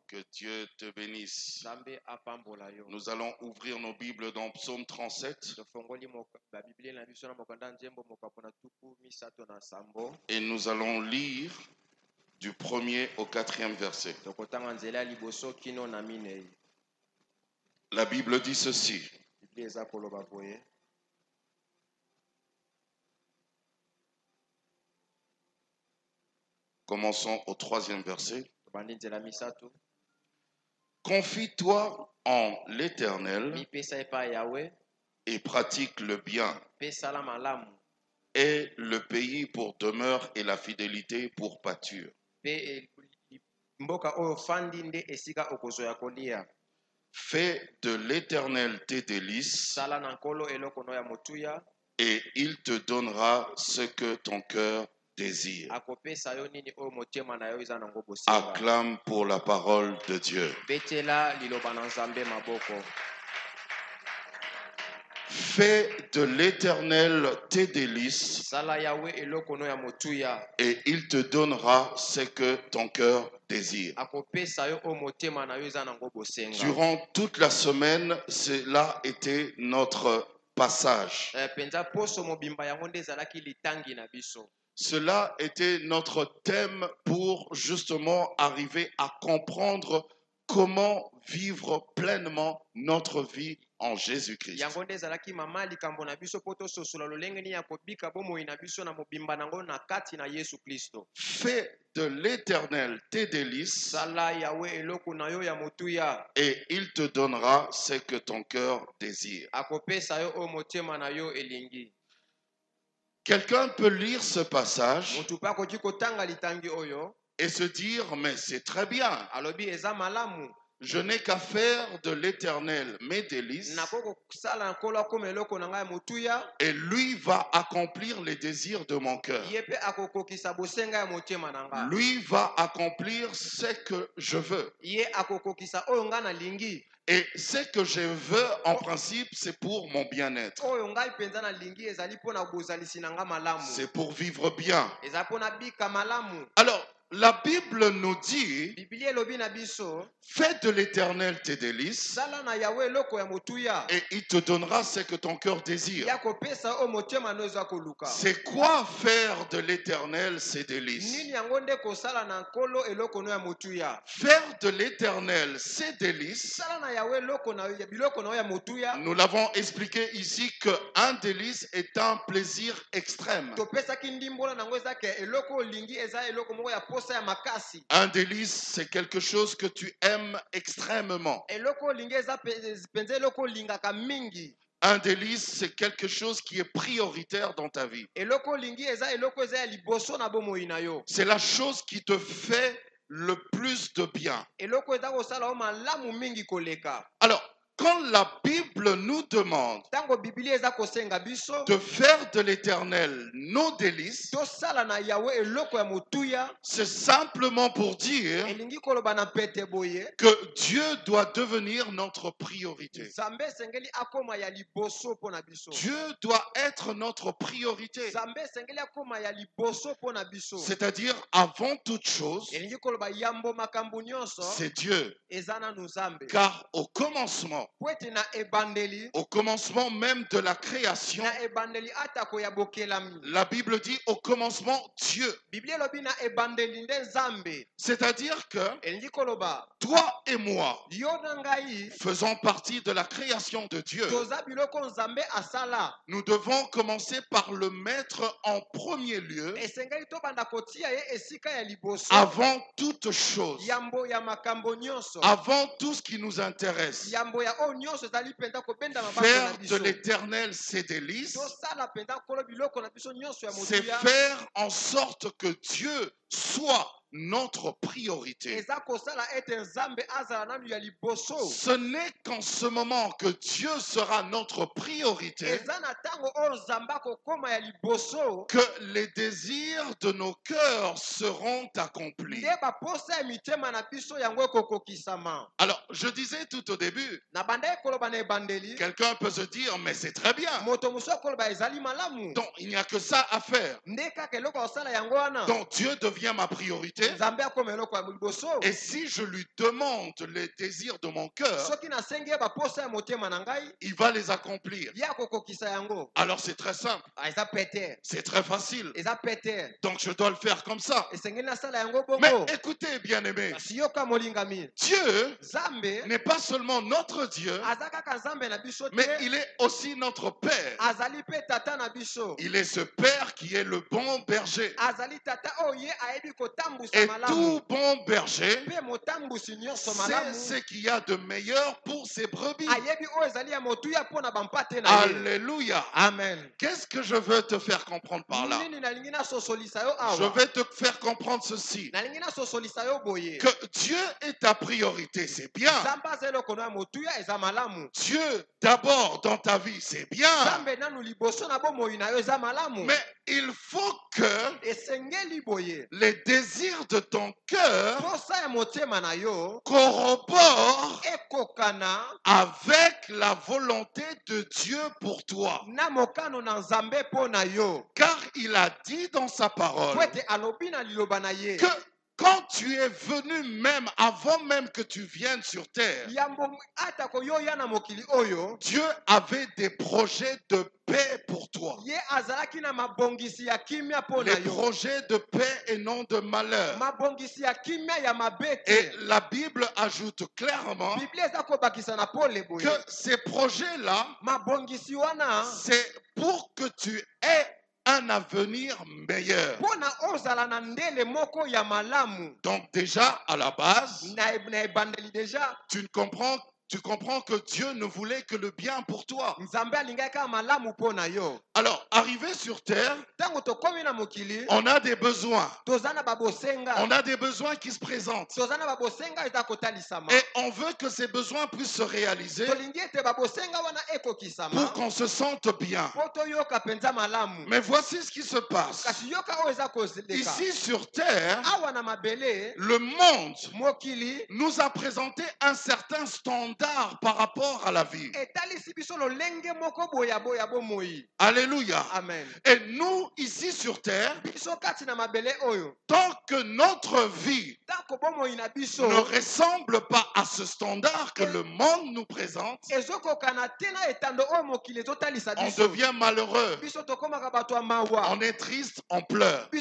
Que Dieu te bénisse. Nous allons ouvrir nos Bibles dans Psaume 37 et nous allons lire du 1er au 4e verset. La Bible dit ceci. Commençons au 3e verset. Confie-toi en l'Éternel et pratique le bien. Et le pays pour demeure et la fidélité pour pâture. Fais de l'Éternel tes délices et il te donnera ce que ton cœur désire. Acclame pour la parole de Dieu. Fais de l'Éternel tes délices et il te donnera ce que ton cœur désire. Durant toute la semaine, cela était notre passage. Cela était notre thème pour justement arriver à comprendre comment vivre pleinement notre vie en Jésus-Christ. Fais de l'Éternel tes délices et il te donnera ce que ton cœur désire. Quelqu'un peut lire ce passage et se dire, mais c'est très bien. Je n'ai qu'à faire de l'Éternel mes délices et lui va accomplir les désirs de mon cœur. Lui va accomplir ce que je veux. Et ce que je veux, en principe, c'est pour mon bien-être. C'est pour vivre bien. Alors, la Bible nous dit, fais de l'Éternel tes délices et il te donnera ce que ton cœur désire. C'est quoi faire de l'Éternel ses délices? Faire de l'Éternel ses délices, nous l'avons expliqué ici qu'un délice est un plaisir extrême. Un délice, c'est quelque chose que tu aimes extrêmement. Un délice, c'est quelque chose qui est prioritaire dans ta vie. C'est la chose qui te fait le plus de bien. Alors, quand la Bible nous demande de faire de l'Éternel nos délices, c'est simplement pour dire que Dieu doit devenir notre priorité. Dieu doit être notre priorité. C'est-à-dire, avant toute chose, c'est Dieu. Car au commencement même de la création, la Bible dit au commencement Dieu. C'est-à-dire que toi et moi faisons partie de la création de Dieu. Nous devons commencer par le mettre en premier lieu avant toute chose, avant tout ce qui nous intéresse. Faire de l'Éternel ses délices, c'est faire en sorte que Dieu soit notre priorité. Ce n'est qu'en ce moment que Dieu sera notre priorité que les désirs de nos cœurs seront accomplis. Alors, je disais tout au début Quelqu'un peut se dire, mais c'est très bien. Donc, il n'y a que ça à faire. Donc, Dieu devient ma priorité. Et si je lui demande les désirs de mon cœur, il va les accomplir. Alors, c'est très simple. C'est très facile. Donc, je dois le faire comme ça. Mais écoutez, bien-aimés, Dieu n'est pas seulement notre Dieu, mais il est aussi notre Père. Il est ce Père qui est le bon berger. Et tout bon berger sait ce qu'il y a de meilleur pour ses brebis. Alléluia. Amen. Qu'est-ce que je veux te faire comprendre par là? Je vais te faire comprendre ceci. Que Dieu est ta priorité, c'est bien. Dieu d'abord dans ta vie, c'est bien. Mais il faut que les désirs de ton cœur corroborent avec la volonté de Dieu pour toi. Car il a dit dans sa parole que quand tu es venu même, avant même que tu viennes sur terre, Dieu avait des projets de paix pour toi. Les projets de paix et non de malheur. Et la Bible ajoute clairement que ces projets-là, c'est pour que tu aies un avenir meilleur. Donc déjà, à la base, tu comprends que Dieu ne voulait que le bien pour toi. Alors, arrivé sur terre, on a des besoins. On a des besoins qui se présentent. Et on veut que ces besoins puissent se réaliser pour qu'on se sente bien. Mais voici ce qui se passe. Ici sur terre, le monde nous a présenté un certain standard par rapport à la vie. Alléluia. Amen. Et nous, ici sur terre, tant que notre vie ne ressemble pas à ce standard que le monde nous présente, on devient malheureux. On est triste, on pleure. Et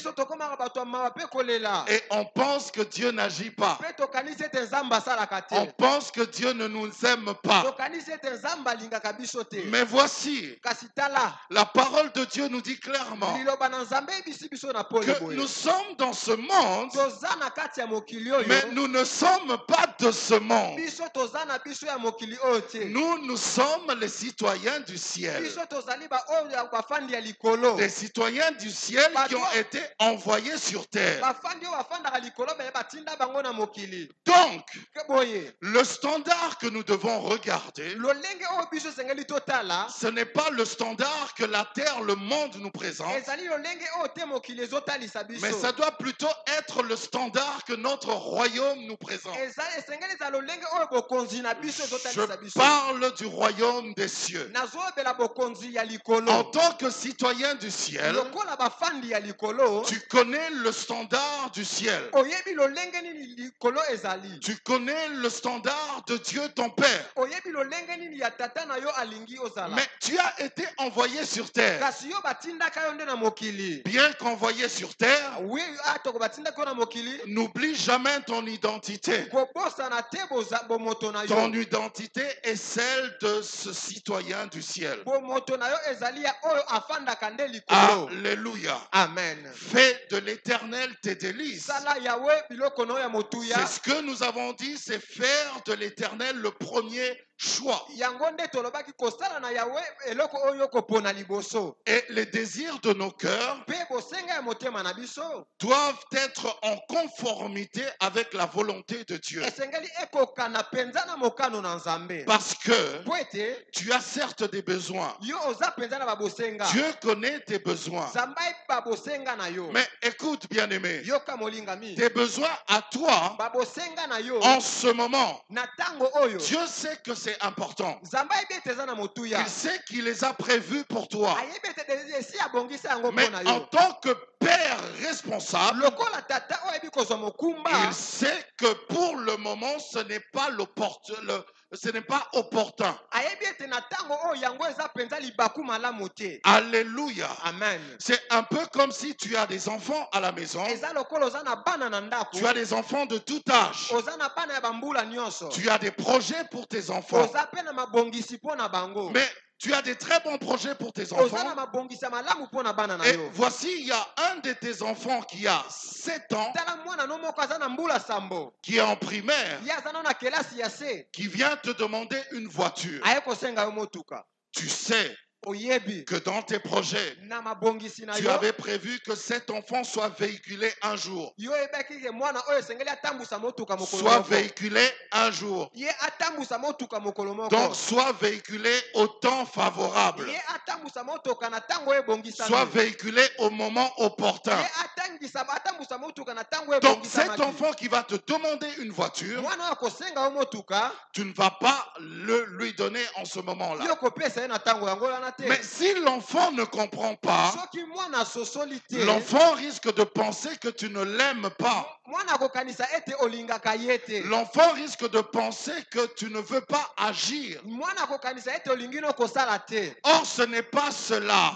on pense que Dieu n'agit pas. On pense que Dieu ne nous aime pas. Mais voici, la parole de Dieu nous dit clairement que nous sommes dans ce monde, mais nous ne sommes pas de ce monde. Nous sommes les citoyens du ciel. Des citoyens du ciel qui ont été envoyés sur terre. Donc, le standard que nous devons regarder, ce n'est pas le standard que la terre, le monde nous présente, mais ça doit plutôt être le standard que notre royaume nous présente. Je parle du royaume des cieux. En tant que citoyen du ciel, tu connais le standard du ciel. Tu connais le standard de Dieu ton Père. Mais tu as été envoyé sur terre. Bien qu'envoyé sur terre, n'oublie jamais ton identité. Ton identité est celle de ce citoyen du ciel. Alléluia. Amen. Fais de l'Éternel tes délices. C'est ce que nous avons dit, c'est faire de l'Éternel le premier choix. Et les désirs de nos cœurs doivent être en conformité avec la volonté de Dieu. Parce que tu as certes des besoins. Dieu connaît tes besoins. Mais écoute, bien-aimé, tes besoins à toi en ce moment, Dieu sait que c'est est important. Il sait qu'il les a prévus pour toi. Mais en tant que père responsable, il sait que pour le moment, ce n'est pas opportun. Alléluia. Amen. C'est un peu comme si tu as des enfants à la maison. Tu as des enfants de tout âge. Tu as des projets pour tes enfants. Mais tu as des très bons projets pour tes enfants. Et voici, il y a un de tes enfants qui a 7 ans, qui est en primaire, qui vient te demander une voiture. Tu sais que dans tes projets, tu avais prévu que cet enfant soit véhiculé un jour. Soit véhiculé un jour. Donc, soit véhiculé au temps favorable. Soit véhiculé au moment opportun. Donc, cet enfant qui va te demander une voiture, tu ne vas pas lui donner en ce moment-là. Mais si l'enfant ne comprend pas, l'enfant risque de penser que tu ne l'aimes pas. L'enfant risque de penser que tu ne veux pas agir. Or, ce n'est pas cela.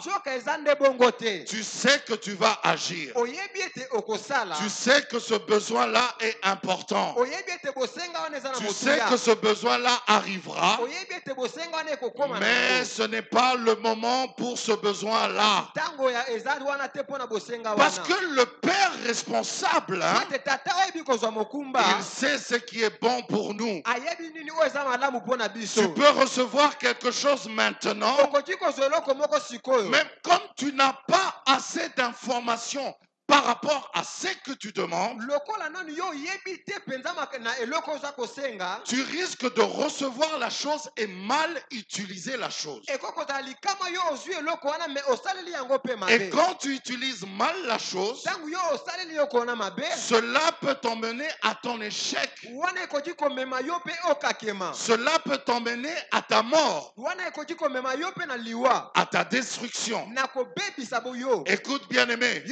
Tu sais que tu vas agir. Tu sais que ce besoin-là est important. Tu sais que ce besoin-là arrivera. Mais ce n'est pas le moment pour ce besoin-là. Parce que le père responsable, il sait ce qui est bon pour nous. Tu peux recevoir quelque chose maintenant, même comme tu n'as pas assez d'informations par rapport à ce que tu demandes, tu risques de recevoir la chose et mal utiliser la chose. Et quand tu utilises mal la chose, cela peut t'emmener à ton échec. Cela peut t'emmener à ta mort, à ta destruction. Écoute, bien-aimé,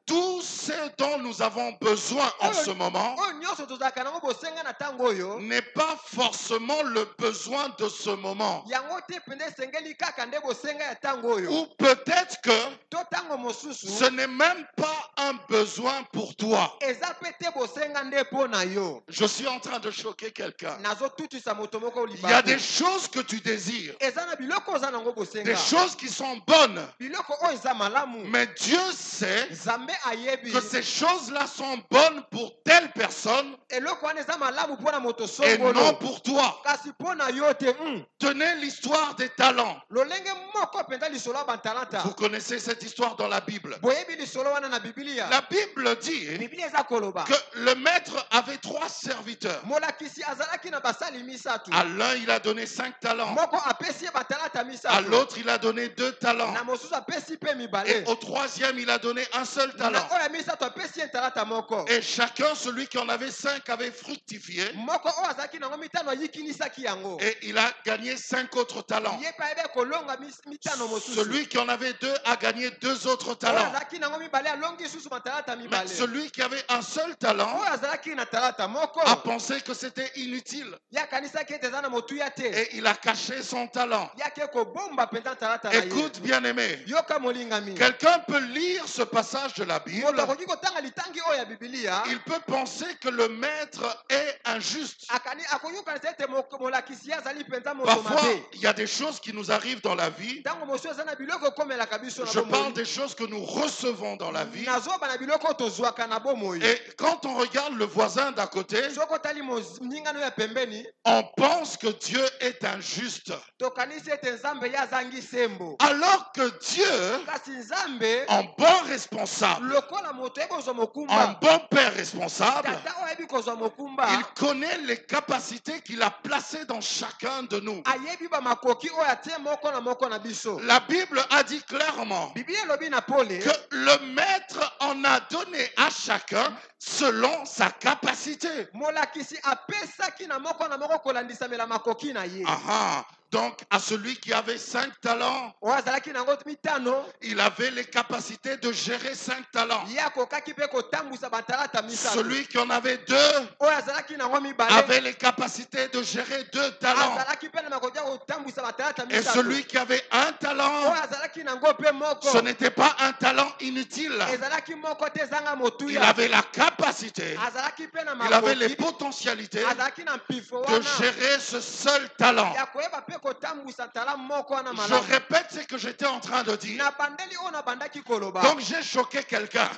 tout ce dont nous avons besoin en ce moment n'est pas forcément le besoin de ce moment. Ou peut-être que ce n'est même pas un besoin pour toi. Je suis en train de choquer quelqu'un. Il y a des choses que tu désires, des choses qui sont bonnes, mais Dieu sait que ces choses-là sont bonnes pour telle personne et non pour toi. Tenez l'histoire des talents. Vous connaissez cette histoire dans la Bible. La Bible dit que le maître avait 3 serviteurs. À l'un, il a donné 5 talents. À l'autre, il a donné 2 talents. Et au 3e, il a donné un seul talent. Et chacun, celui qui en avait 5, avait fructifié. Et il a gagné 5 autres talents. Celui qui en avait 2 a gagné 2 autres talents. Mais celui qui avait un seul talent a pensé que c'était inutile. Et il a caché son talent. Écoute, bien-aimé, quelqu'un peut lire ce passage de la Bible. Il peut penser que le maître est injuste. Parfois, il y a des choses qui nous arrivent dans la vie. Je parle des choses que nous recevons dans la vie. Et quand on regarde le voisin d'à côté, on pense que Dieu est injuste. Alors que Dieu, en bon responsable, en bon père responsable, il connaît les capacités qu'il a placées dans chacun de nous. La Bible a dit clairement que le maître en a donné à chacun selon sa capacité. Donc, à celui qui avait 5 talents, il avait les capacités de gérer 5 talents. Celui qui en avait 2 avait les capacités de gérer 2 talents. Et celui qui avait 1 talent, ce n'était pas un talent inutile. Il avait la capacité, il avait les potentialités de gérer ce seul talent. Je répète ce que j'étais en train de dire. Donc j'ai choqué quelqu'un.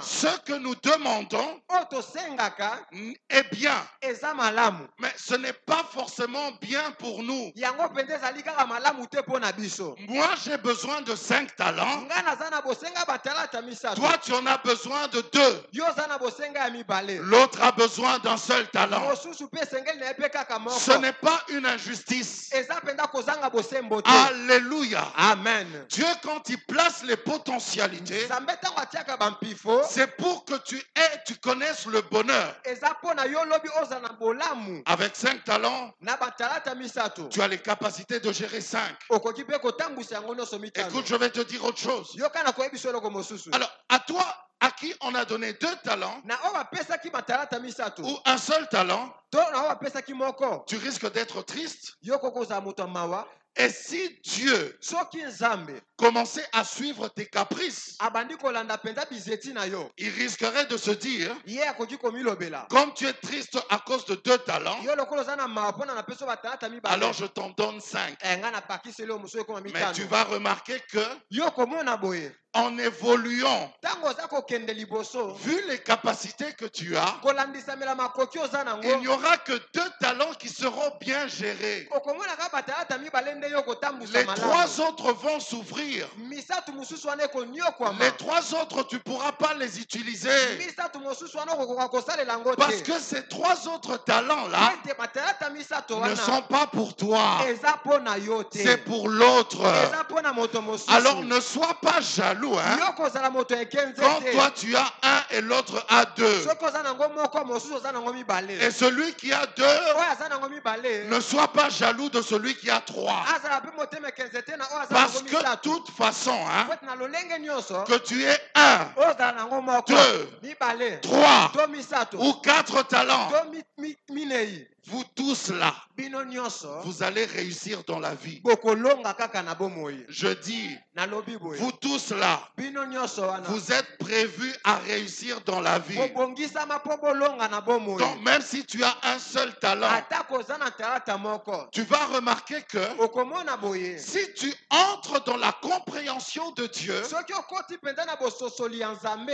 Ce que nous demandons est bien, mais ce n'est pas forcément bien pour nous. Moi j'ai besoin de 5 talents. Toi tu en as besoin de 2. L'autre a besoin d'un seul talent. Ce n'est pas une injustice. Alléluia. Amen. Dieu, quand il place les potentialités, c'est pour que tu connaisses le bonheur. Avec 5 talents, tu as les capacités de gérer 5. Écoute, je vais te dire autre chose. Alors, à toi, à qui on a donné 2 talents ou un seul talent, tu risques d'être triste. Et si Dieu commençait à suivre tes caprices, il risquerait de se dire, comme tu es triste à cause de 2 talents, alors je t'en donne 5. Mais tu vas remarquer que en évoluant, vu les capacités que tu as, il n'y aura que 2 talents qui seront bien gérés. Les 3 autres vont souffrir. Les 3 autres, tu ne pourras pas les utiliser. Parce que ces 3 autres talents-là ne sont pas pour toi. C'est pour l'autre. Alors ne sois pas jaloux. Quand toi tu as 1 et l'autre a 2. Et celui qui a 2, ne sois pas jaloux de celui qui a 3. Parce que de toute façon, que tu aies 1, 2, 3 ou 4 talents, vous tous là, vous allez réussir dans la vie. Je dis, vous tous là, vous êtes prévus à réussir dans la vie. Donc même si tu as un seul talent, tu vas remarquer que si tu entres dans la compréhension de Dieu,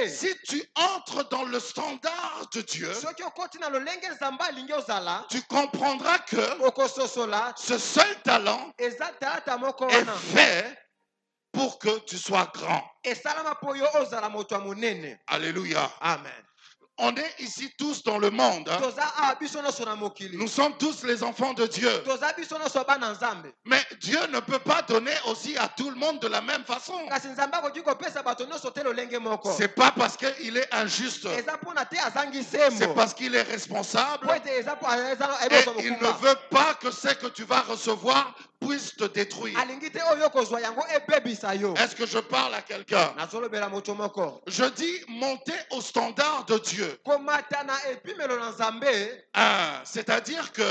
si tu entres dans le standard de Dieu, tu comprendras que ce seul talent est fait pour que tu sois grand. Alléluia. Amen. On est ici tous dans le monde. Nous sommes tous les enfants de Dieu. Mais Dieu ne peut pas donner aussi à tout le monde de la même façon. C'est pas parce qu'il est injuste. C'est parce qu'il est responsable. Et il ne veut pas que ce que tu vas recevoir puisse te détruire. Est-ce que je parle à quelqu'un? Je dis monter au standard de Dieu. C'est-à-dire que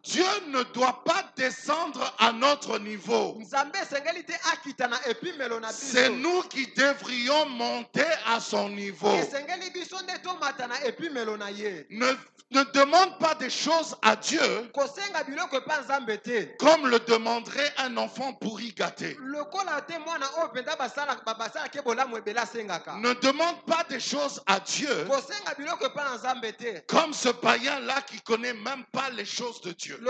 Dieu ne doit pas descendre à notre niveau. C'est nous qui devrions monter à son niveau. Ne demande pas des choses à Dieu comme le demanderait un enfant pourri gâté. Ne demande pas des choses à Dieu comme ce païen-là qui ne connaît même pas les choses de Dieu.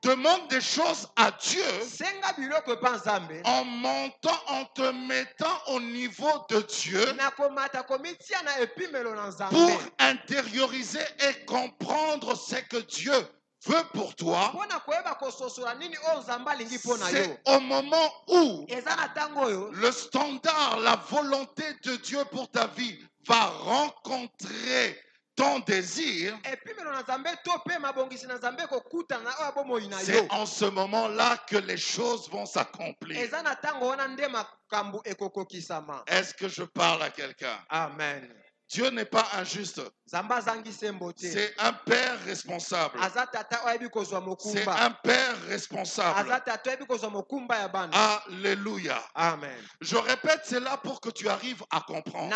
Demande des choses à Dieu en montant, en te mettant au niveau de Dieu pour intérioriser et comprendre ce que Dieu veut pour toi. C'est au moment où le standard, la volonté de Dieu pour ta vie va rencontrer ton désir. C'est en ce moment-là que les choses vont s'accomplir. Est-ce que je parle à quelqu'un? Amen. Dieu n'est pas injuste. C'est un père responsable. C'est un père responsable. Alléluia. Amen. Je répète cela pour que tu arrives à comprendre.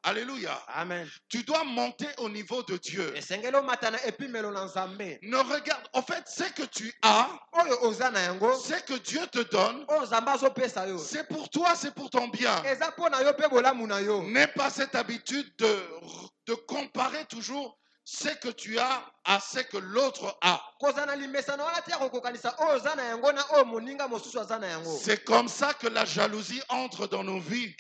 Alléluia. Amen. Tu dois monter au niveau de Dieu. Ne regarde, en fait, ce que tu as, ce que Dieu te donne, c'est pour toi, c'est pour ton bien. N'aie pas cette habitude de comparer toujours ce que tu as à ce que l'autre a. C'est comme ça que la jalousie entre dans nos vies.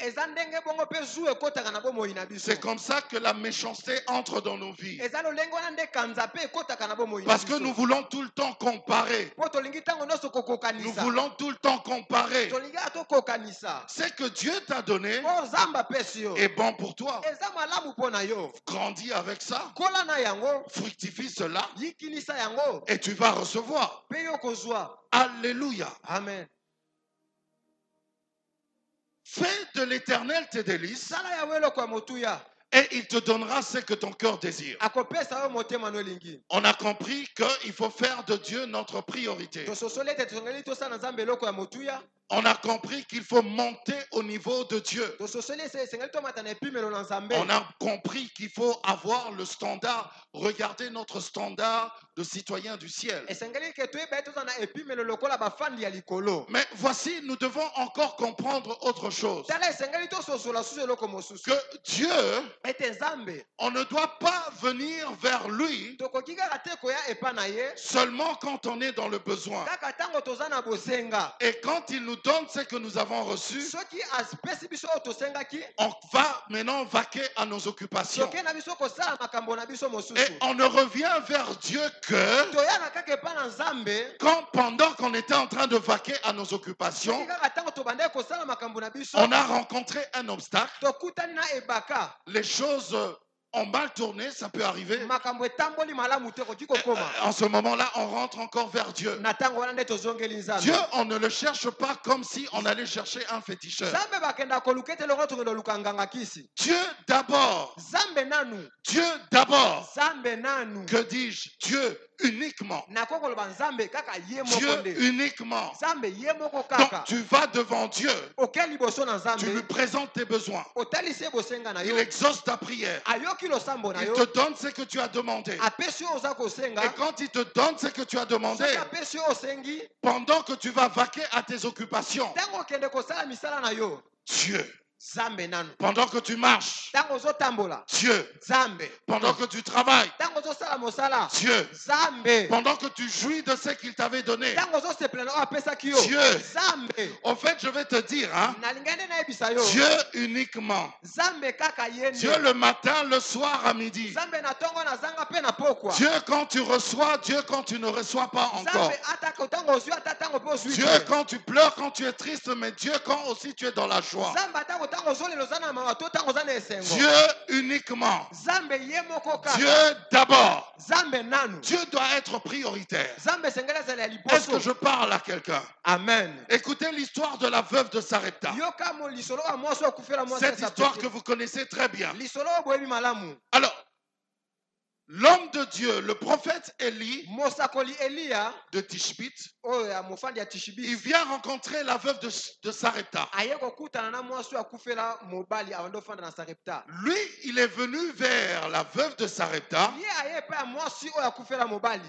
C'est comme ça que la méchanceté entre dans nos vies. Parce que nous voulons tout le temps comparer. Nous voulons tout le temps comparer. Ce que Dieu t'a donné est bon pour toi. Grandis avec ça. Fructifie cela. Et tu vas recevoir. Alléluia. Amen. Fais de l'Éternel tes délices. Et il te donnera ce que ton cœur désire. On a compris qu'il faut faire de Dieu notre priorité. On a compris qu'il faut monter au niveau de Dieu. On a compris qu'il faut avoir le standard, regarder notre standard de citoyen du ciel. Mais voici, nous devons encore comprendre autre chose. Que Dieu, on ne doit pas venir vers lui seulement quand on est dans le besoin. Et quand il nous donne ce que nous avons reçu, on va maintenant vaquer à nos occupations. Et on ne revient vers Dieu que quand, pendant qu'on était en train de vaquer à nos occupations, on a rencontré un obstacle. Les choses ont mal tourné, ça peut arriver. En ce moment-là, on rentre encore vers Dieu. Dieu, on ne le cherche pas comme si on allait chercher un féticheur. Dieu d'abord. Dieu d'abord. Que dis-je? Dieu uniquement. Dieu uniquement. Donc tu vas devant Dieu. Tu lui présentes tes besoins. Il exauce ta prière. Il te donne ce que tu as demandé. Et quand il te donne ce que tu as demandé, pendant que tu vas vaquer à tes occupations, Dieu. Pendant que tu marches, Dieu. Pendant que tu travailles, Dieu. Pendant que tu jouis de ce qu'il t'avait donné, Dieu. En fait, je vais te dire, hein, Dieu uniquement. Dieu le matin, le soir, à midi. Dieu quand tu reçois, Dieu quand tu ne reçois pas encore. Dieu quand tu pleures, quand tu es triste, mais Dieu quand aussi tu es dans la joie. Dieu uniquement. Dieu d'abord. Dieu doit être prioritaire. Est-ce que je parle à quelqu'un? Amen. Écoutez l'histoire de la veuve de Sarepta. Cette histoire que vous connaissez très bien. Alors, l'homme de Dieu, le prophète Élie de Tishbit, il vient rencontrer la veuve de Sarepta. Lui, il est venu vers la veuve de Sarepta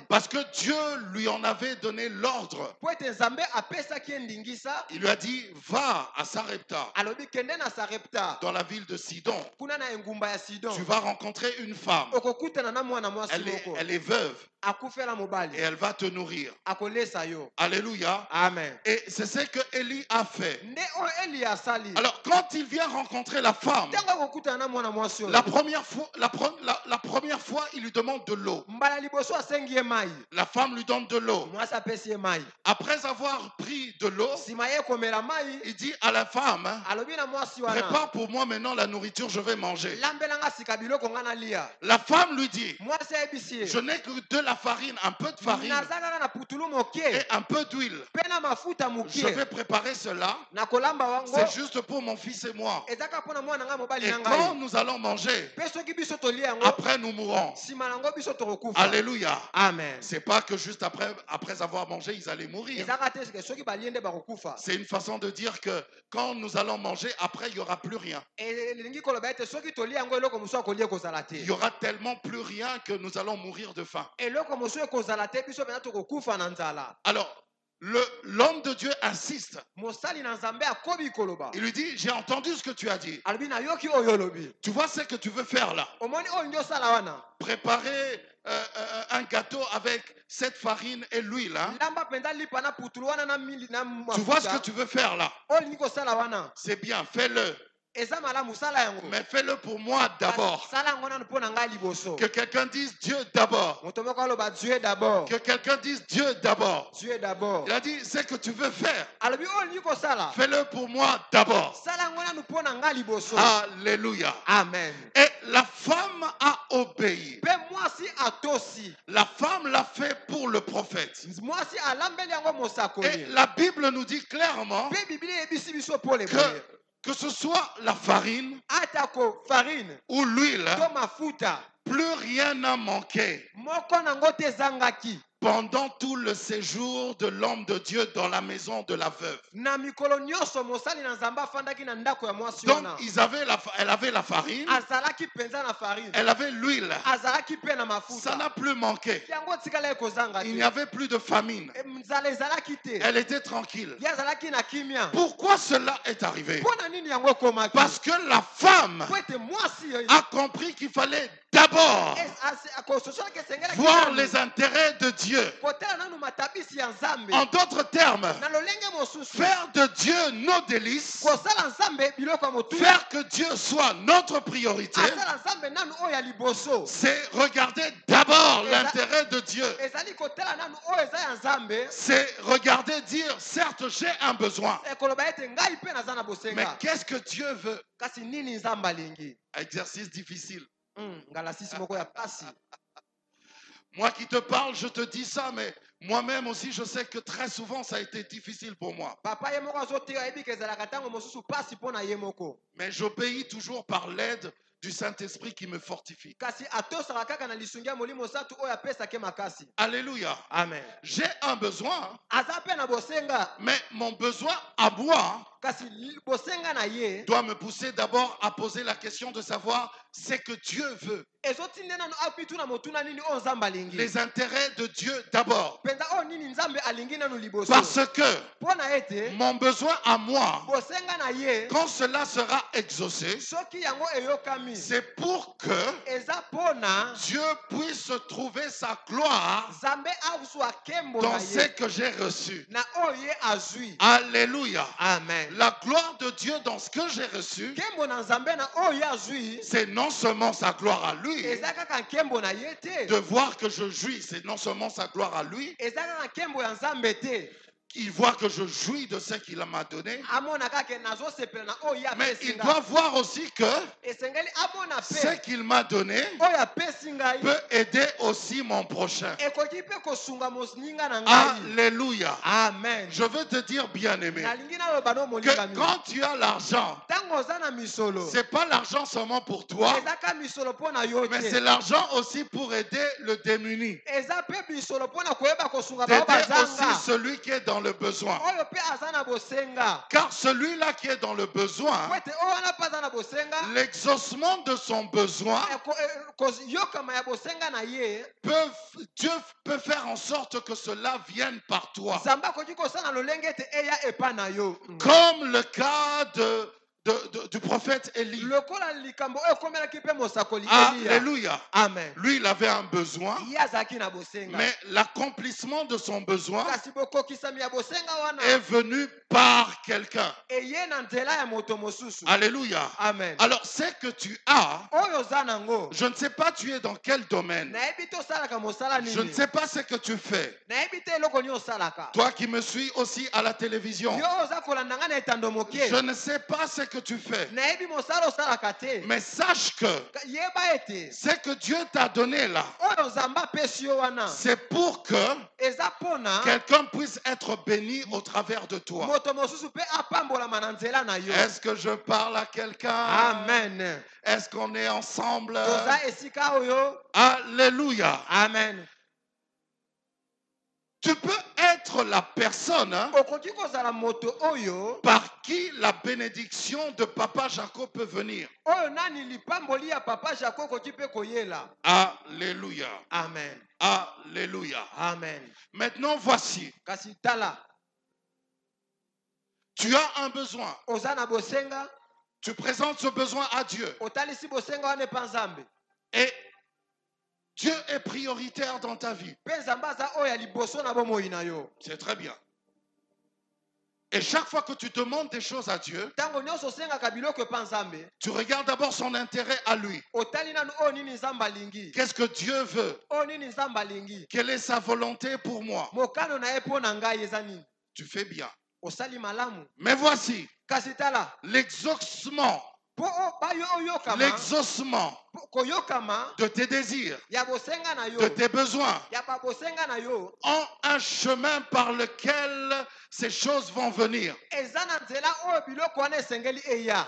parce que Dieu lui en avait donné l'ordre. Il lui a dit, va à Sarepta, dans la ville de Sidon. Tu vas rencontrer une femme. Elle est veuve. Et elle va te nourrir. Alléluia. Amen. Et c'est ce que Élie a fait. Alors quand il vient rencontrer la femme, la première fois, il lui demande de l'eau. La femme lui donne de l'eau. Après avoir pris de l'eau, il dit à la femme, prépare pour moi maintenant la nourriture, je vais manger. La femme lui dit, je n'ai que de la farine, un peu de farine et un peu d'huile. Je vais préparer cela. C'est juste pour mon fils et moi. Et quand nous allons manger, après nous mourrons. Alléluia. Amen. C'est pas que juste après avoir mangé, ils allaient mourir. C'est une façon de dire que quand nous allons manger, après il n'y aura plus rien. Il y aura tellement plus rien que nous allons mourir de faim. Alors, l'homme de Dieu insiste. Il lui dit, j'ai entendu ce que tu as dit. Tu vois ce que tu veux faire là? Préparer un gâteau avec cette farine et l'huile. Hein? Tu vois ce que tu veux faire là? C'est bien, fais-le. Mais fais-le pour moi d'abord. Que quelqu'un dise Dieu d'abord. Que quelqu'un dise Dieu d'abord. Il a dit, c'est que tu veux faire. Fais-le pour moi d'abord. Alléluia. Amen. Et la femme a obéi. La femme l'a fait pour le prophète. Et la Bible nous dit clairement que ce soit la farine ou l'huile, plus rien n'a manqué pendant tout le séjour de l'homme de Dieu dans la maison de la veuve. Donc elle avait la farine, elle avait l'huile, ça n'a plus manqué. Il n'y avait plus de famine. Elle était tranquille. Pourquoi cela est arrivé? Parce que la femme a compris qu'il fallait d'abord voir les intérêts de Dieu. En d'autres termes, faire de Dieu nos délices, faire que Dieu soit notre priorité, c'est regarder d'abord l'intérêt de Dieu. C'est regarder dire, certes j'ai un besoin, mais qu'est-ce que Dieu veut? Exercice difficile. Moi qui te parle, je te dis ça, mais moi-même aussi, je sais que très souvent, ça a été difficile pour moi. Mais j'obéis toujours par l'aide du Saint-Esprit qui me fortifie. Alléluia. Amen. J'ai un besoin, mais mon besoin à moi doit me pousser d'abord à poser la question de savoir ce que Dieu veut. Les intérêts de Dieu d'abord. Parce que mon besoin à moi, quand cela sera exaucé, c'est pour que Dieu puisse trouver sa gloire dans ce que j'ai reçu. Alléluia. Amen. La gloire de Dieu dans ce que j'ai reçu, c'est non seulement sa gloire à lui, de voir que je jouis, c'est non seulement sa gloire à lui, il voit que je jouis de ce qu'il m'a donné, mais il doit voir aussi que ce qu'il m'a donné peut aider aussi mon prochain. Alléluia. Amen. Je veux te dire, bien-aimé, que quand tu as l'argent, c'est pas l'argent seulement pour toi, mais c'est l'argent aussi pour aider le démuni, d'aider aussi celui qui est dans le besoin. Car celui-là qui est dans le besoin, l'exaucement de son besoin, Dieu peut faire en sorte que cela vienne par toi. Comme le cas du prophète Élie. Alléluia. Amen. Lui, il avait un besoin, mais l'accomplissement de son besoin est venu par quelqu'un. Alléluia. Amen. Alors, c'est que tu as, je ne sais pas tu es dans quel domaine, je ne sais pas ce que tu fais. Toi qui me suis aussi à la télévision, je ne sais pas ce que tu fais, mais sache que ce que Dieu t'a donné là, c'est pour que quelqu'un puisse être béni au travers de toi. Est-ce que je parle à quelqu'un? Amen. Est-ce qu'on est ensemble? Alléluia. Amen. Tu peux être la personne par qui la bénédiction de Papa Jacob peut venir. Alléluia. Amen. Alléluia. Amen. Maintenant, voici. Tu as un besoin. Tu présentes ce besoin à Dieu. Et Dieu est prioritaire dans ta vie. C'est très bien. Et chaque fois que tu demandes des choses à Dieu, tu regardes d'abord son intérêt à lui. Qu'est-ce que Dieu veut? Quelle est sa volonté pour moi? Tu fais bien. Mais voici l'exaucement. L'exaucement de tes désirs, de tes besoins, en un chemin par lequel ces choses vont venir.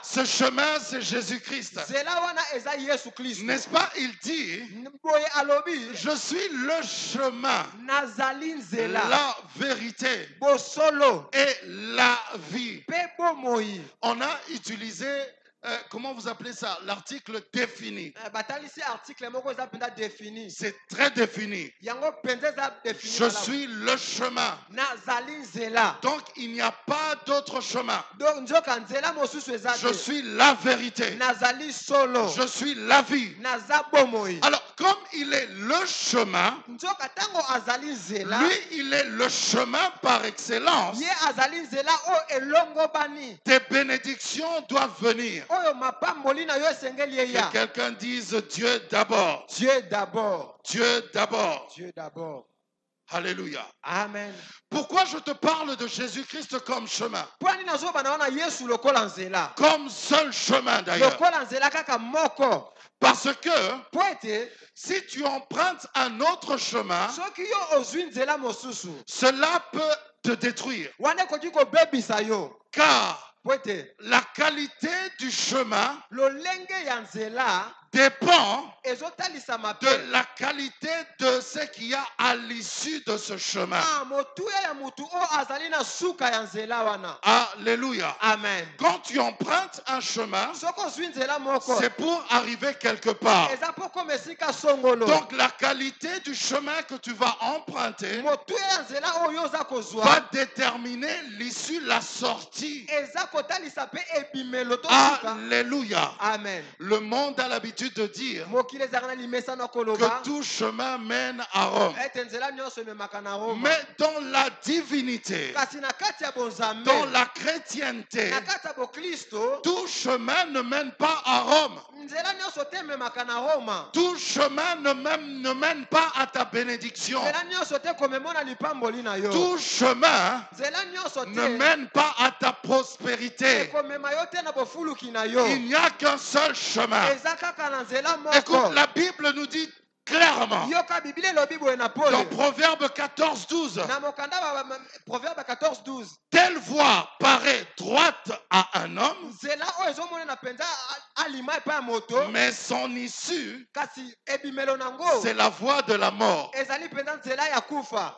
Ce chemin, c'est Jésus-Christ. N'est-ce pas? Il dit, je suis le chemin, la vérité et la vie. On a utilisé comment vous appelez ça? L'article défini. C'est très défini. Je suis le chemin. Donc il n'y a pas d'autre chemin. Je suis la vérité. Je suis la vie. Alors comme il est le chemin, lui il est le chemin par excellence. Tes bénédictions doivent venir. Que quelqu'un dise Dieu d'abord. Dieu d'abord. Dieu d'abord. Dieu d'abord. Alléluia. Amen. Pourquoi je te parle de Jésus-Christ comme chemin? Comme seul chemin d'ailleurs. Parce que si tu empruntes un autre chemin, cela peut te détruire. Car la qualité du chemin dépend de la qualité de ce qu'il y a à l'issue de ce chemin. Alléluia. Amen. Quand tu empruntes un chemin, c'est pour arriver quelque part. Donc la qualité du chemin que tu vas emprunter va déterminer l'issue, la sortie. Alléluia. Amen. Le monde a l'habitude de dire que tout chemin mène à Rome. Mais dans la divinité, dans la chrétienté, tout chemin ne mène pas à Rome. Tout chemin ne mène pas à ta bénédiction. Tout chemin ne mène pas à ta prospérité. Il n'y a qu'un seul chemin. Écoute, la Bible nous dit clairement dans Proverbe 14, 12, telle voie paraît droite à un homme, mais son issue, c'est la voie de la mort.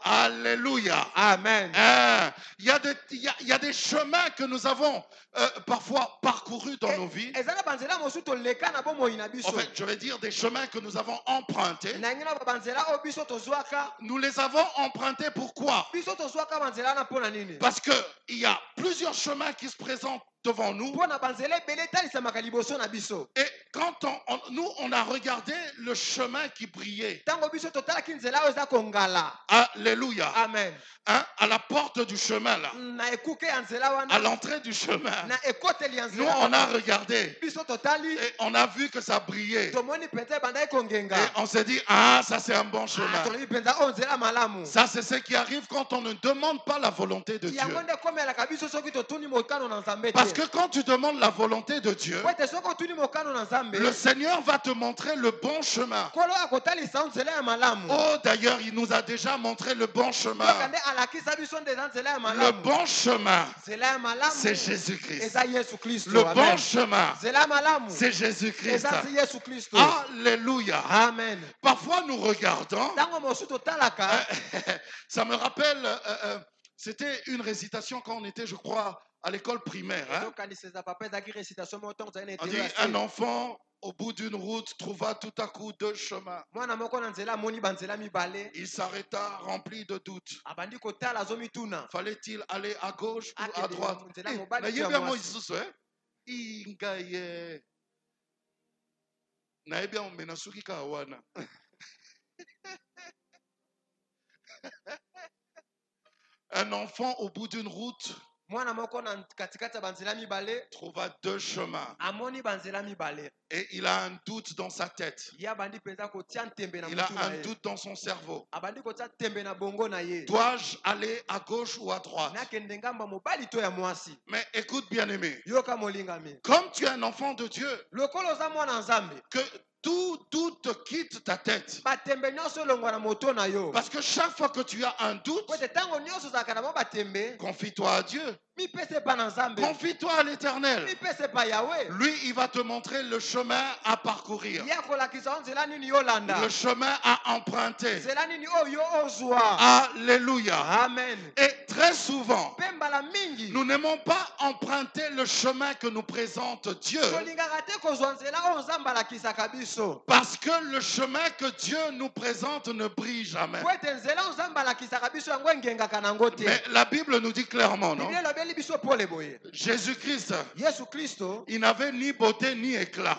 Alléluia. Amen. Il y a des chemins que nous avons parfois parcourus dans nos vies. En fait, je vais dire des chemins que nous avons empruntés. Nous les avons empruntés pourquoi? Parce qu'il y a plusieurs chemins qui se présentent devant nous. Et quand nous, on a regardé le chemin qui brillait. Alléluia. Amen. Hein, à la porte du chemin là, à l'entrée du chemin, nous on a regardé et on a vu que ça brillait. Et on s'est dit, ah, ça c'est un bon chemin. Ça c'est ce qui arrive quand on ne demande pas la volonté de Dieu. Parce que quand tu demandes la volonté de Dieu, le Seigneur va te montrer le bon chemin. Oh, d'ailleurs, il nous a déjà montré le bon chemin. Le bon chemin, c'est Jésus-Christ. Le bon chemin, c'est Jésus-Christ. Alléluia. Amen. Parfois, nous regardons. Ça me rappelle, c'était une récitation quand on était, je crois, à l'école primaire. Hein? On dit, un enfant au bout d'une route trouva tout à coup deux chemins. Il s'arrêta rempli de doutes. Fallait-il aller à gauche ou à droite? Un enfant au bout d'une route trouva deux chemins. Et il a un doute dans sa tête. Il a un doute dans son cerveau. Dois-je aller à gauche ou à droite? Mais écoute, bien-aimé, comme tu es un enfant de Dieu, que tout doute quitte ta tête. Parce que chaque fois que tu as un doute, confie-toi à Dieu. Confie-toi à l'Éternel. Lui, il va te montrer le chemin à parcourir. Le chemin à emprunter. Alléluia. Amen. Et très souvent, nous n'aimons pas emprunter le chemin que nous présente Dieu. Parce que le chemin que Dieu nous présente ne brille jamais. Mais la Bible nous dit clairement, non? Jésus-Christ, il n'avait ni beauté ni éclat.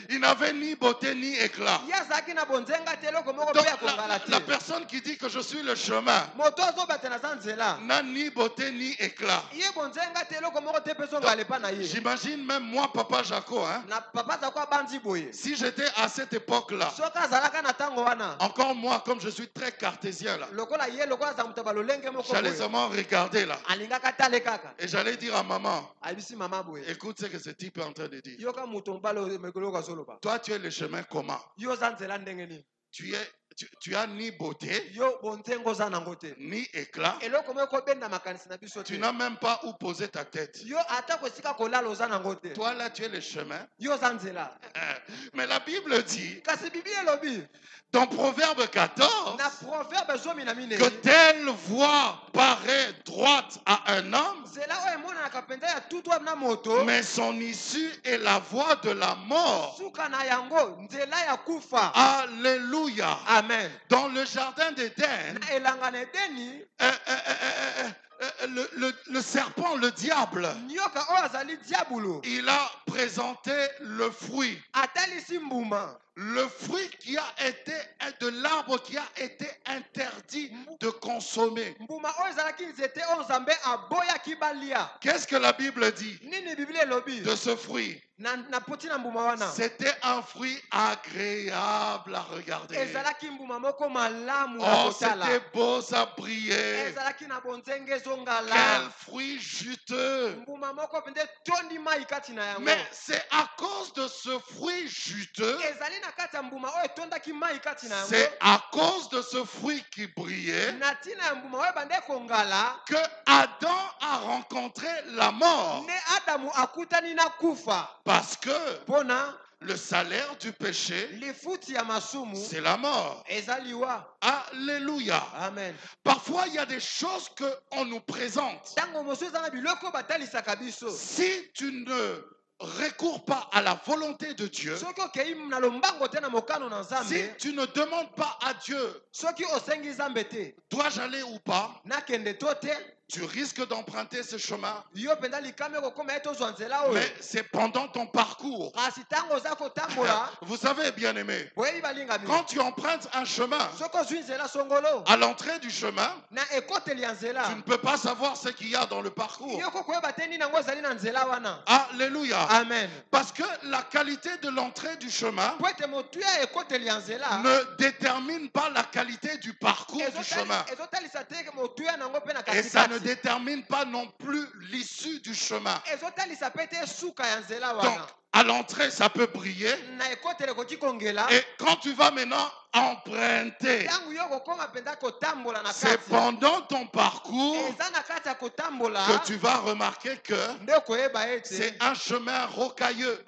Il n'avait ni beauté ni éclat. Donc, la personne qui dit que je suis le chemin n'a ni beauté ni éclat. J'imagine même moi, Papa Jaco, hein, si j'étais à cette époque-là, encore moi, comme je suis très cartésien là, j'allais seulement regarder là. Et j'allais dire à maman, écoute ce que ce type est en train de dire. Toi, tu es le chemin comment? Tu as ni beauté, ni éclat. Tu n'as même pas où poser ta tête. Toi là, tu es le chemin. Mais la Bible dit, dans Proverbe 14, que telle voie paraît droite à un homme, mais son issue est la voie de la mort. Alléluia. Amen. Dans le jardin d'Éden, le serpent, le diable, il a présenté le fruit. Le fruit qui a été de l'arbre qui a été interdit de consommer. Qu'est-ce que la Bible dit de ce fruit? C'était un fruit agréable à regarder. Oh, c'était beau, ça brillait. Quel fruit juteux. Mais c'est à cause de ce fruit juteux, c'est à cause de ce fruit qui brillait que Adam a rencontré la mort. Parce que le salaire du péché, c'est la mort. Alléluia. Amen. Parfois, il y a des choses qu'on nous présente. Si tu ne recours pas à la volonté de Dieu, si tu ne demandes pas à Dieu, dois-je aller ou pas, tu risques d'emprunter ce chemin. Mais c'est pendant ton parcours. Vous savez, bien aimé, quand tu empruntes un chemin, à l'entrée du chemin, tu ne peux pas savoir ce qu'il y a dans le parcours. Alléluia. Amen. Parce que la qualité de l'entrée du chemin ne détermine pas la qualité du parcours du chemin. Et ça ne détermine pas non plus l'issue du chemin. Donc, à l'entrée, ça peut briller. Et quand tu vas maintenant emprunter, c'est pendant ton parcours que tu vas remarquer que c'est un chemin rocailleux,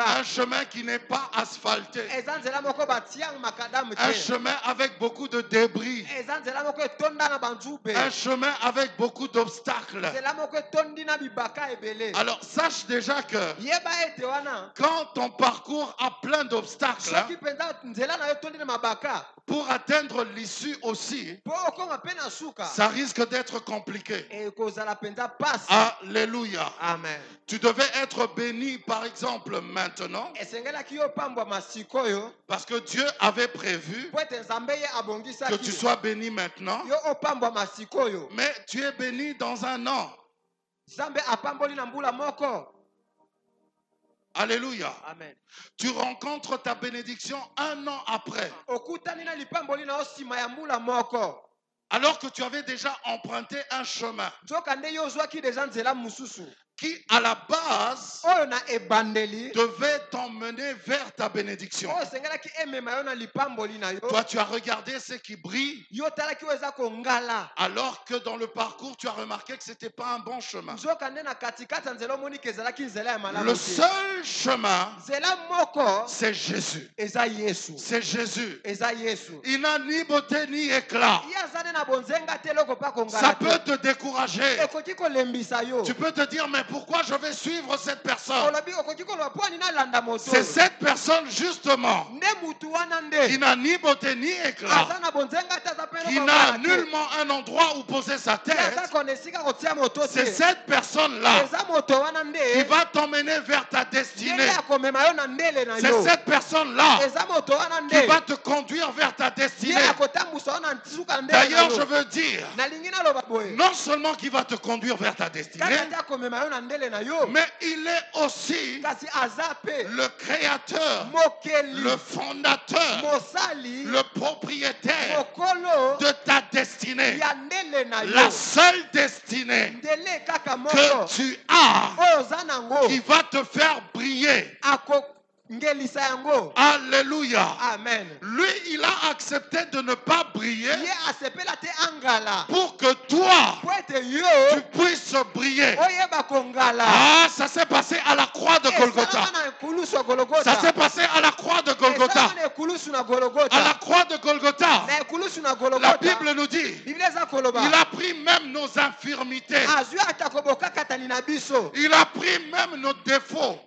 un chemin qui n'est pas asphalté, un chemin avec beaucoup de débris, un chemin avec beaucoup d'obstacles. Alors sache déjà que quand ton parcours a plein d'obstacles, pour atteindre l'issue aussi, ça risque d'être compliqué. Alléluia. Amen. Tu devais être béni par exemple maintenant, parce que Dieu avait prévu que tu sois béni maintenant, mais tu es béni dans un an. Alléluia. Amen. Tu rencontres ta bénédiction un an après. Alors que tu avais déjà emprunté un chemin qui, à la base, devait t'emmener vers ta bénédiction. Toi, tu as regardé ce qui brille, alors que dans le parcours, tu as remarqué que ce n'était pas un bon chemin. Le seul chemin, c'est Jésus. C'est Jésus. Il n'a ni beauté ni éclat. Ça peut te décourager. Tu peux te dire, mais pourquoi je vais suivre cette personne? C'est cette personne justement qui n'a ni beauté ni éclat, qui n'a nullement un endroit où poser sa tête. C'est cette personne-là qui va t'emmener vers ta destinée. C'est cette personne-là qui va te conduire vers ta destinée. D'ailleurs, je veux dire, non seulement qui va te conduire vers ta destinée, mais il est aussi le créateur, le fondateur, le propriétaire de ta destinée. La seule destinée que tu as qui va te faire briller. Alléluia. Amen. Lui, il a accepté de ne pas briller pour que toi, tu puisses briller. Ah, ça s'est passé à la croix de Golgotha. Ça s'est passé à la croix de Golgotha. À la croix de Golgotha, la Bible nous dit, il a pris même nos infirmités. Il a pris même nos défauts.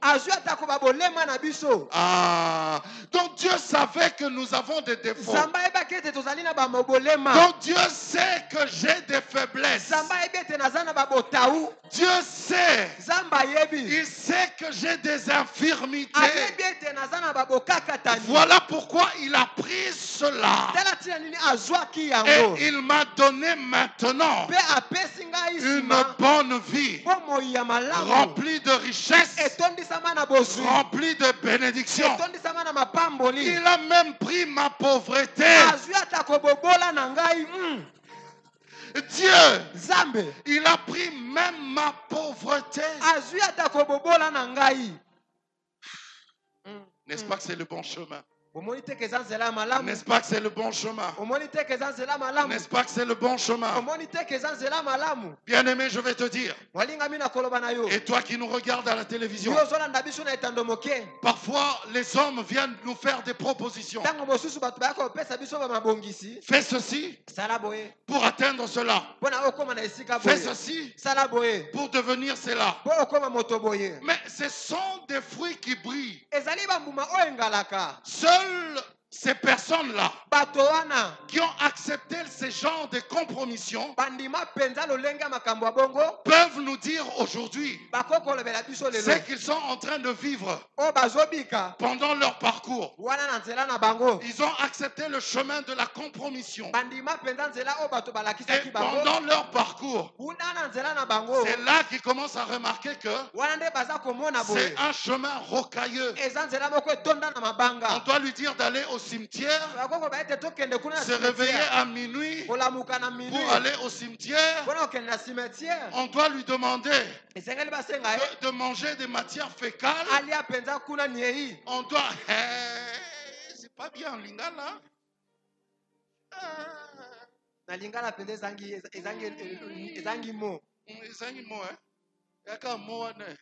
Ah, donc Dieu savait que nous avons des défauts. Donc Dieu sait que j'ai des faiblesses. Dieu sait. Il sait que j'ai des infirmités. Voilà pourquoi il a pris cela. Et il m'a donné maintenant une bonne vie, remplie de richesses, remplie de bénédictions. Il a même pris ma pauvreté. Dieu, il a pris même ma pauvreté. N'est-ce pas que c'est le bon chemin? N'est-ce pas que c'est le bon chemin? N'est-ce pas que c'est le bon chemin? Bien-aimé, je vais te dire. Et toi qui nous regardes à la télévision, parfois les hommes viennent nous faire des propositions. Fais ceci pour atteindre cela. Fais ceci pour devenir cela. Mais ce sont des fruits qui brillent. Seuls ces personnes-là qui ont accepté ce genre de compromission peuvent nous dire aujourd'hui ce qu'ils sont en train de vivre pendant leur parcours. Ils ont accepté le chemin de la compromission. Et pendant leur parcours, c'est là qu'ils commencent à remarquer que c'est un chemin rocailleux. On doit lui dire d'aller au cimetière, se réveiller à minuit pour aller au cimetière. On doit lui demander de manger des matières fécales. On doit... c'est pas bien, Lingala. Lingala pende ezangi mo. Ezangi mo, hein? Yaka mo ane.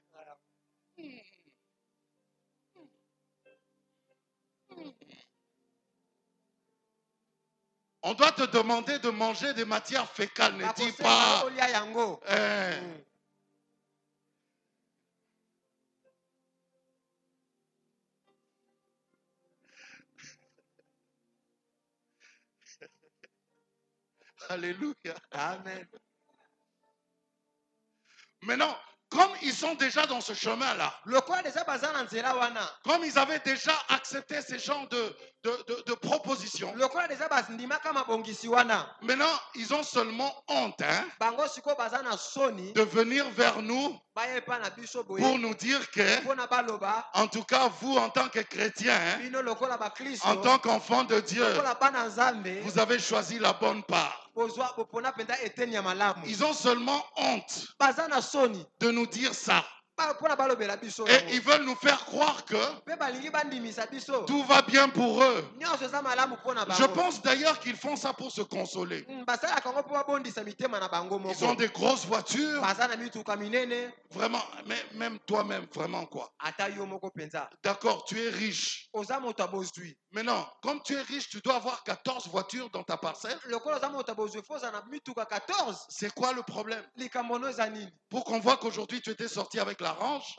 On doit te demander de manger des matières fécales. Ne dis pas. Alléluia. Amen. Maintenant, comme ils sont déjà dans ce chemin-là, comme ils avaient déjà accepté ce genre de propositions, maintenant ils ont seulement honte de venir vers nous pour nous dire que, en tout cas vous en tant que chrétiens, en tant qu'enfants de Dieu, vous avez choisi la bonne part. Ils ont seulement honte de nous dire ça. Et ils veulent nous faire croire que tout va bien pour eux. Je pense d'ailleurs qu'ils font ça pour se consoler. Ils ont des grosses voitures. Vraiment, même toi-même, vraiment quoi. D'accord, tu es riche. Maintenant, comme tu es riche, tu dois avoir 14 voitures dans ta parcelle. C'est quoi le problème? Pour qu'on voit qu'aujourd'hui tu étais sorti avec la range.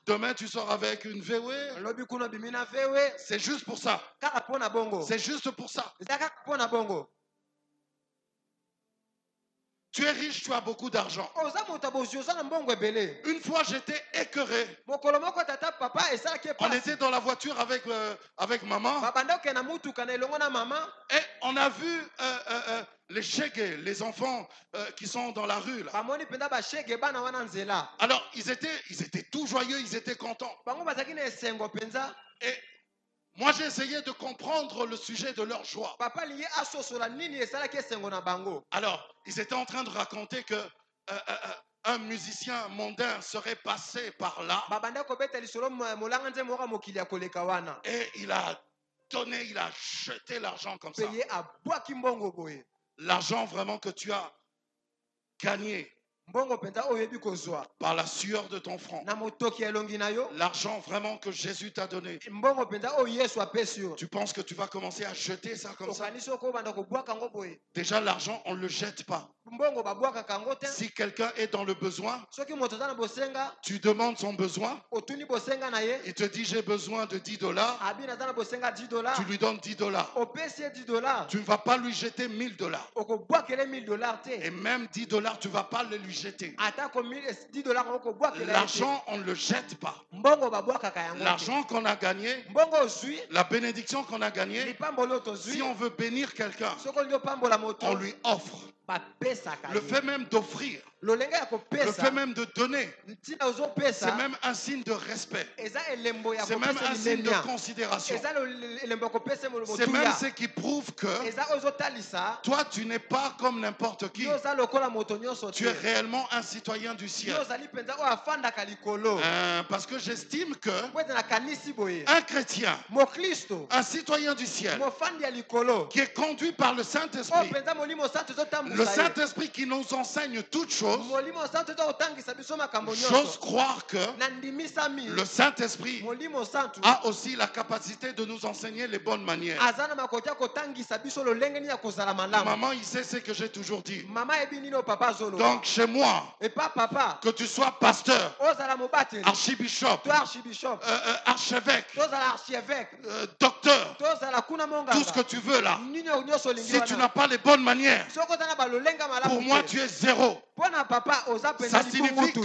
Demain tu sors avec une VW. C'est juste pour ça. C'est juste pour ça. Tu es riche, tu as beaucoup d'argent. Une fois j'étais écœuré. On était dans la voiture avec maman. Et on a vu les shege, les enfants qui sont dans la rue là. Alors ils étaient tout joyeux, ils étaient contents. Et moi j'ai essayé de comprendre le sujet de leur joie. Alors ils étaient en train de raconter que un musicien mondain serait passé par là. Et il a donné, il a jeté l'argent comme ça. L'argent vraiment que tu as gagné par la sueur de ton front. L'argent vraiment que Jésus t'a donné. Tu penses que tu vas commencer à jeter ça comme ça? Déjà l'argent on ne le jette pas. Si quelqu'un est dans le besoin, tu demandes son besoin. Il te dit j'ai besoin de $10. Tu lui donnes $10. Tu ne vas pas lui jeter $1000. Et même $10 tu ne vas pas le lui jeter. L'argent on ne le jette pas. L'argent qu'on a gagné, la bénédiction qu'on a gagnée, si on veut bénir quelqu'un, on lui offre. le fait même d'offrir, le fait même de donner, c'est même un signe de respect. C'est même un signe de considération. C'est même ce qui prouve que toi, tu n'es pas comme n'importe qui. Tu es réellement un citoyen du ciel. Parce que j'estime que un chrétien, un citoyen du ciel, qui est conduit par le Saint-Esprit, le Saint-Esprit qui nous enseigne toutes choses, j'ose croire que le Saint-Esprit a aussi la capacité de nous enseigner les bonnes manières. Maman, il sait ce que j'ai toujours dit. Donc chez moi, que tu sois pasteur, archibishop, archevêque, docteur, tout ce que tu veux là, si tu n'as pas les bonnes manières, pour moi tu es zéro. Ça signifie que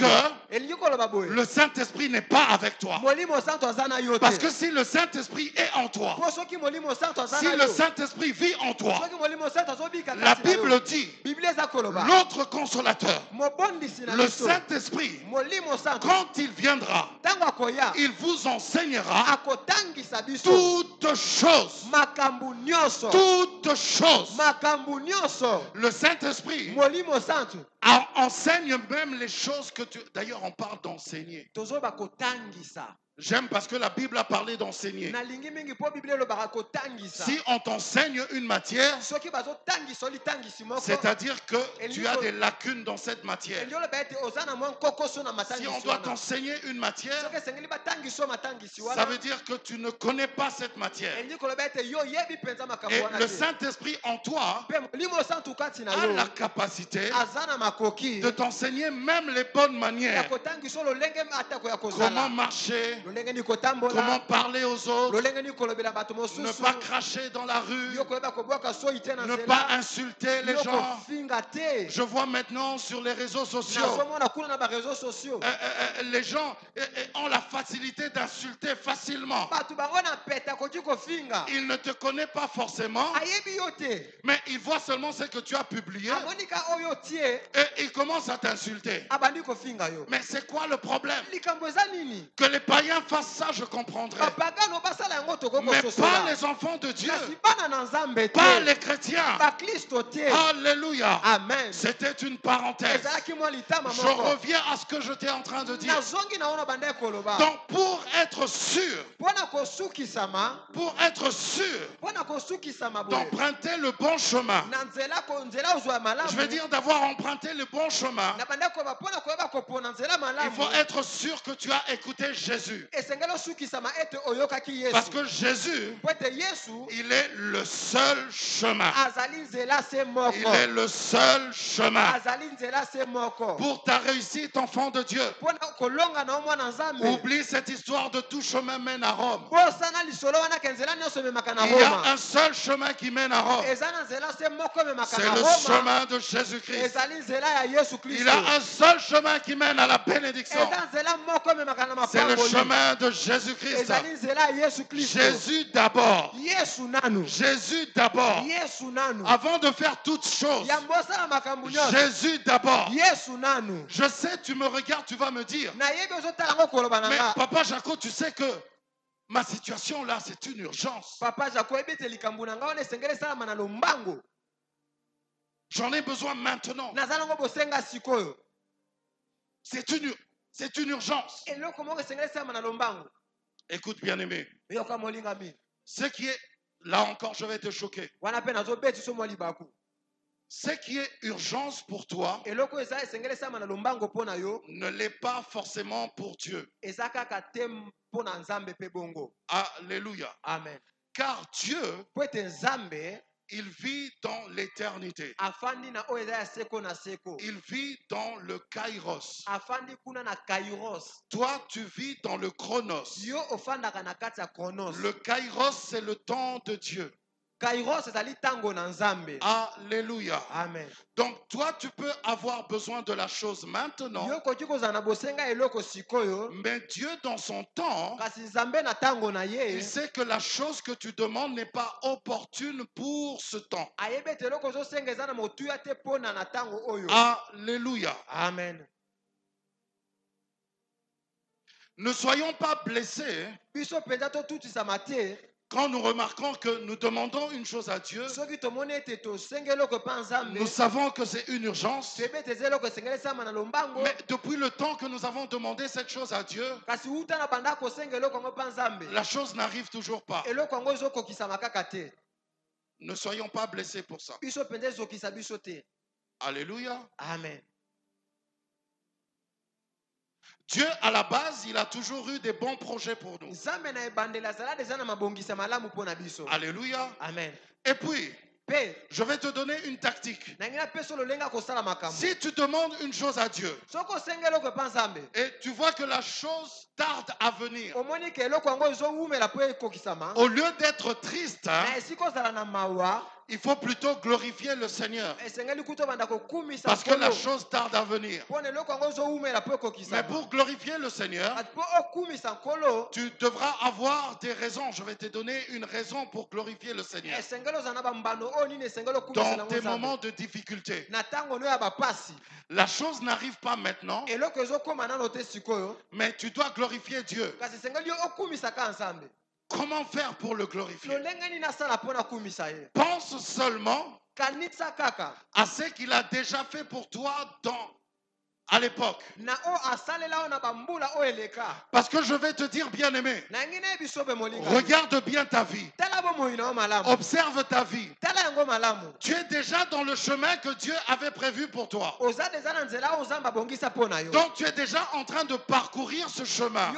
le Saint-Esprit n'est pas avec toi. Parce que si le Saint-Esprit est en toi, si le Saint-Esprit vit en toi, la Bible dit, l'autre consolateur, le Saint-Esprit, quand il viendra, il vous enseignera toutes choses. Toutes choses. Le Saint-Esprit enseigne même les choses que tu... D'ailleurs, on parle d'enseigner. J'aime parce que la Bible a parlé d'enseigner. Si on t'enseigne une matière, c'est-à-dire que tu as des lacunes dans cette matière. Si on doit t'enseigner une matière, ça veut dire que tu ne connais pas cette matière. Et le Saint-Esprit en toi a la capacité de t'enseigner même les bonnes manières. Comment marcher, comment parler aux autres, ne pas cracher dans la rue, ne pas insulter les gens. Je vois maintenant sur les réseaux sociaux, les gens ont la facilité d'insulter facilement. Ils ne te connaissent pas forcément, mais ils voient seulement ce que tu as publié et ils commencent à t'insulter. Mais c'est quoi le problème? Que les païens fassent ça, je comprendrais. Mais pas les enfants de Dieu, pas les chrétiens. Alléluia. C'était une parenthèse. Je reviens à ce que j'étais en train de dire. Donc pour être sûr d'emprunter le bon chemin, je veux dire d'avoir emprunté le bon chemin, il faut être sûr que tu as écouté Jésus. Parce que Jésus, il est le seul chemin. Il est le seul chemin. Pour ta réussite, enfant de Dieu, oublie cette histoire de tout chemin mène à Rome. Il y a un seul chemin qui mène à Rome. C'est le chemin de Jésus-Christ. Il y a un seul chemin qui mène à la bénédiction. C'est le chemin de Jésus-Christ. Jésus d'abord. Jésus d'abord. Avant de faire toutes choses, Jésus d'abord. Je sais, tu me regardes, tu vas me dire, mais Papa Jaco, tu sais que ma situation là, c'est une urgence. J'en ai besoin maintenant. C'est une urgence. Écoute, bien-aimé. Ce qui est, là encore, je vais te choquer. Ce qui est urgence pour toi ne l'est pas forcément pour Dieu. Alléluia. Amen. Car Dieu, il vit dans l'éternité. Il vit dans le kairos. Toi, tu vis dans le chronos. Le kairos, c'est le temps de Dieu. Alléluia. Amen. Donc toi, tu peux avoir besoin de la chose maintenant, mais Dieu dans son temps, il sait que la chose que tu demandes n'est pas opportune pour ce temps. Alléluia. Amen. Ne soyons pas blessés quand nous remarquons que nous demandons une chose à Dieu. Nous savons que c'est une urgence, mais depuis le temps que nous avons demandé cette chose à Dieu, la chose n'arrive toujours pas. Ne soyons pas blessés pour ça. Alléluia. Amen. Dieu, à la base, il a toujours eu des bons projets pour nous. Alléluia. Amen. Et puis, je vais te donner une tactique. Si tu demandes une chose à Dieu et tu vois que la chose tarde à venir, au lieu d'être triste, il faut plutôt glorifier le Seigneur. Parce que la chose tarde à venir. Mais pour glorifier le Seigneur, tu devras avoir des raisons. Je vais te donner une raison pour glorifier le Seigneur. Dans tes moments de difficulté, la chose n'arrive pas maintenant, mais tu dois glorifier Dieu. Comment faire pour le glorifier? Pense seulement à ce qu'il a déjà fait pour toi à l'époque. Parce que je vais te dire, bien-aimé, regarde bien ta vie. Observe ta vie. Tu es déjà dans le chemin que Dieu avait prévu pour toi. Donc tu es déjà en train de parcourir ce chemin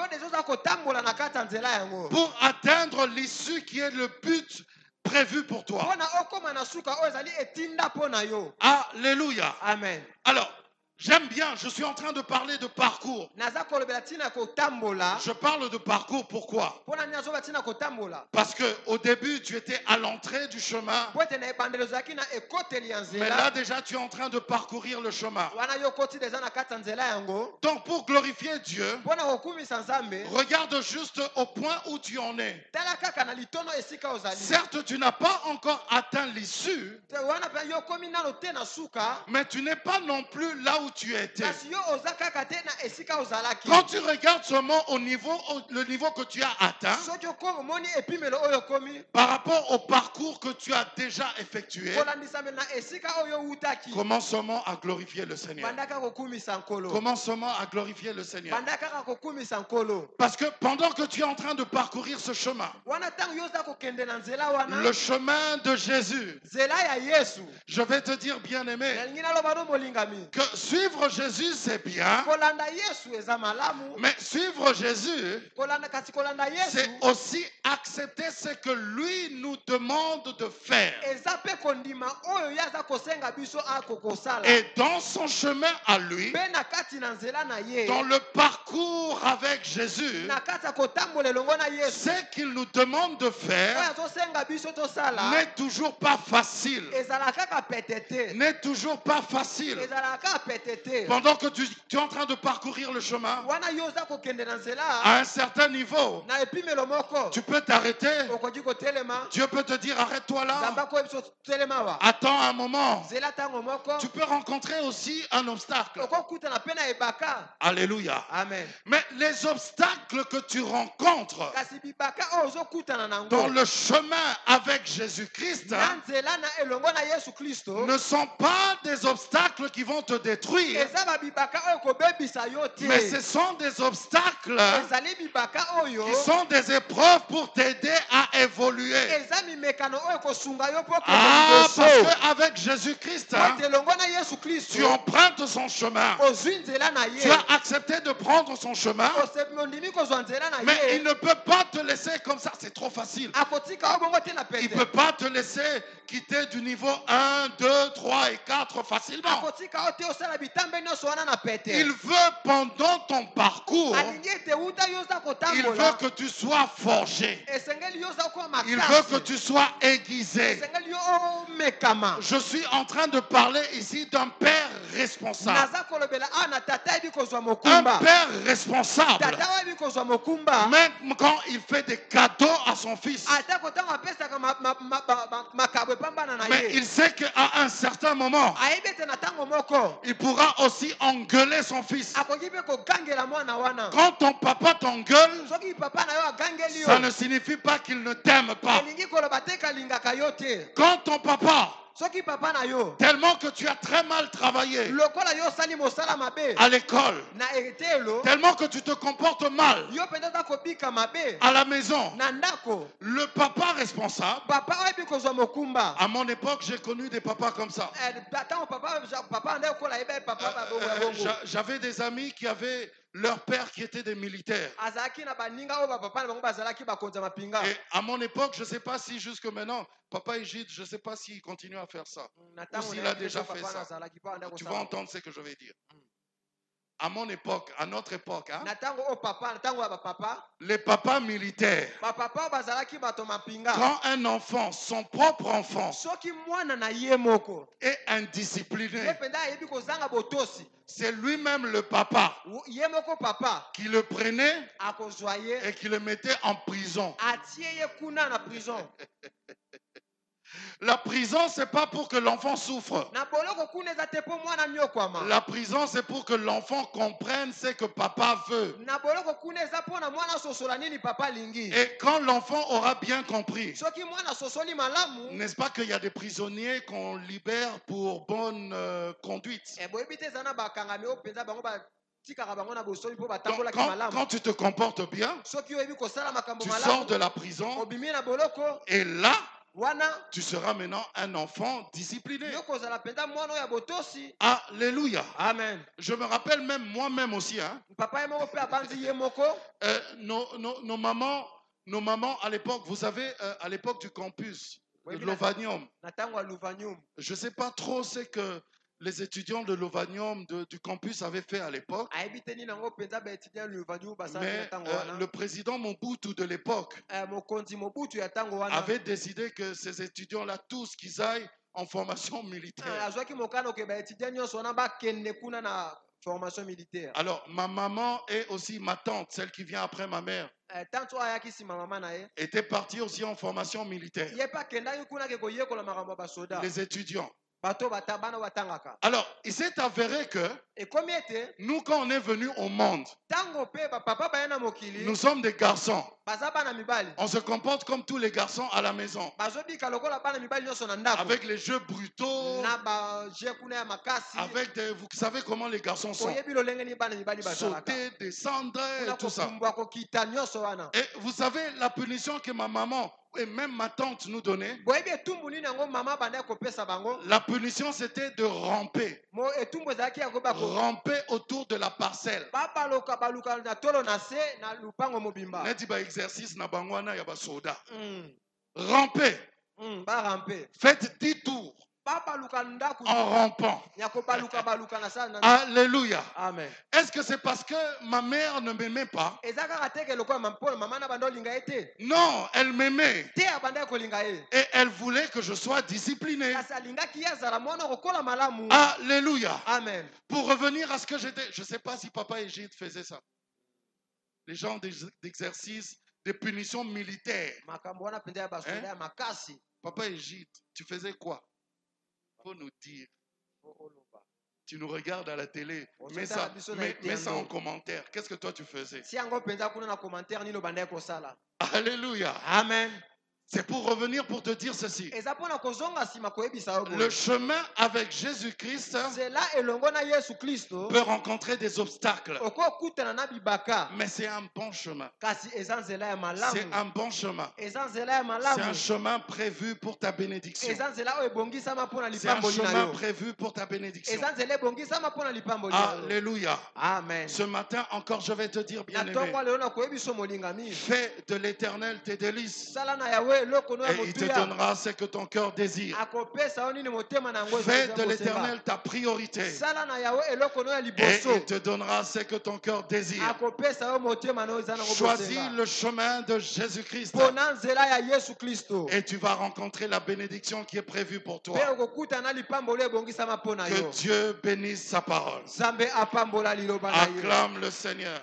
pour atteindre l'issue qui est le but prévu pour toi. Alléluia. Amen. Alors, j'aime bien, je suis en train de parler de parcours. Je parle de parcours, pourquoi? Parce qu'au début, tu étais à l'entrée du chemin. Mais là, déjà, tu es en train de parcourir le chemin. Donc, pour glorifier Dieu, regarde juste au point où tu en es. Certes, tu n'as pas encore atteint l'issue, mais tu n'es pas non plus là où tu étais. Quand tu regardes seulement le niveau que tu as atteint, par rapport au parcours que tu as déjà effectué, commence seulement à glorifier le Seigneur. Commence seulement à glorifier le Seigneur. Parce que pendant que tu es en train de parcourir ce chemin, le chemin de Jésus, je vais te dire, bien-aimé, que suivre Jésus, c'est bien. Mais suivre Jésus, c'est aussi accepter ce que lui nous demande de faire. Et dans son chemin à lui, dans le parcours avec Jésus, ce qu'il nous demande de faire n'est toujours pas facile. N'est toujours pas facile. Pendant que tu es en train de parcourir le chemin, à un certain niveau, tu peux t'arrêter. Dieu peut te dire, arrête-toi là. Attends un moment. Tu peux rencontrer aussi un obstacle. Alléluia. Amen. Mais les obstacles que tu rencontres dans le chemin avec Jésus-Christ ne sont pas des obstacles qui vont te détruire, mais ce sont des obstacles qui sont des épreuves pour t'aider à évoluer. Parce qu'avec Jésus-Christ, tu empruntes son chemin. Tu as accepté de prendre son chemin, mais il ne peut pas te laisser comme ça. C'est trop facile. Il ne peut pas te laisser quitter du niveau 1, 2, 3 et 4 facilement. Il veut pendant ton parcours, il veut que tu sois forgé. Il veut que tu sois aiguisé. Je suis en train de parler ici d'un père responsable. Un père responsable. Même quand il fait des cadeaux à son fils. Mais il sait qu'à un certain moment, il pourra aussi engueuler son fils. Quand ton papa t'engueule, ça ne signifie pas qu'il ne t'aime pas. Quand ton papa, tellement que tu as très mal travaillé à l'école, tellement que tu te comportes mal à la maison, le papa responsable, à mon époque, j'ai connu des papas comme ça. J'avais des amis qui avaient leur père qui était des militaires. Et à mon époque, je ne sais pas si jusque maintenant, Papa Égide, je ne sais pas s'il continue à faire ça. Ou s'il a déjà fait ça. Tu vas entendre ce que je vais dire. À mon époque, à notre époque, hein, les papas militaires, quand un enfant, son propre enfant, est indiscipliné, c'est lui-même le papa qui le prenait et qui le mettait en prison. La prison, ce n'est pas pour que l'enfant souffre. La prison, c'est pour que l'enfant comprenne ce que papa veut. Et quand l'enfant aura bien compris, n'est-ce pas qu'il y a des prisonniers qu'on libère pour bonne conduite? Quand tu te comportes bien, tu sors de la prison et là, tu seras maintenant un enfant discipliné. Alléluia. Amen. Je me rappelle même moi-même aussi. Hein, nos mamans à l'époque, vous savez, à l'époque du campus, de Lovanium. Je ne sais pas trop ce que les étudiants de Lovanium du campus avaient fait à l'époque. Mais le président Mobutu de l'époque avait décidé que ces étudiants-là, tous, qu'ils aillent en formation militaire. Alors, ma maman et aussi ma tante, celle qui vient après ma mère, était partie aussi en formation militaire. Les étudiants. Alors, il s'est avéré que nous, quand on est venus au monde, nous sommes des garçons. On se comporte comme tous les garçons à la maison. Avec les jeux brutaux. Avec des, vous savez comment les garçons sont. Sauter, descendre et tout ça. Et vous savez la punition que ma maman et même ma tante nous donnait. La punition, c'était de ramper. Ramper autour de la parcelle. Exercice na bangwana ya basoda. Ramper. Faites 10 tours. En rampant. Alléluia. Amen. Est-ce que c'est parce que ma mère ne m'aimait pas? Non, elle m'aimait. Et elle voulait que je sois discipliné. Alléluia. Amen. Pour revenir à ce que j'étais, je ne sais pas si Papa Égide faisait ça. Les gens d'exercice, des punitions militaires. Hein? Papa Égide, tu faisais quoi? Faut nous dire. Tu nous regardes à la télé. Mets ça en commentaire. Qu'est-ce que toi tu faisais? Alléluia. Amen. C'est pour revenir pour te dire ceci. Le chemin avec Jésus-Christ peut rencontrer des obstacles. Mais c'est un bon chemin. C'est un bon chemin. C'est un chemin prévu pour ta bénédiction. C'est un chemin prévu pour ta bénédiction. Alléluia. Amen. Ce matin encore, je vais te dire, bien-aimé, fais de l'Éternel tes délices. Et il te donnera ce que ton cœur désire. Fais de l'Éternel ta priorité. Et il te donnera ce que ton cœur désire. Choisis le chemin de Jésus-Christ. Et tu vas rencontrer la bénédiction qui est prévue pour toi. Que Dieu bénisse sa parole. Acclame le Seigneur.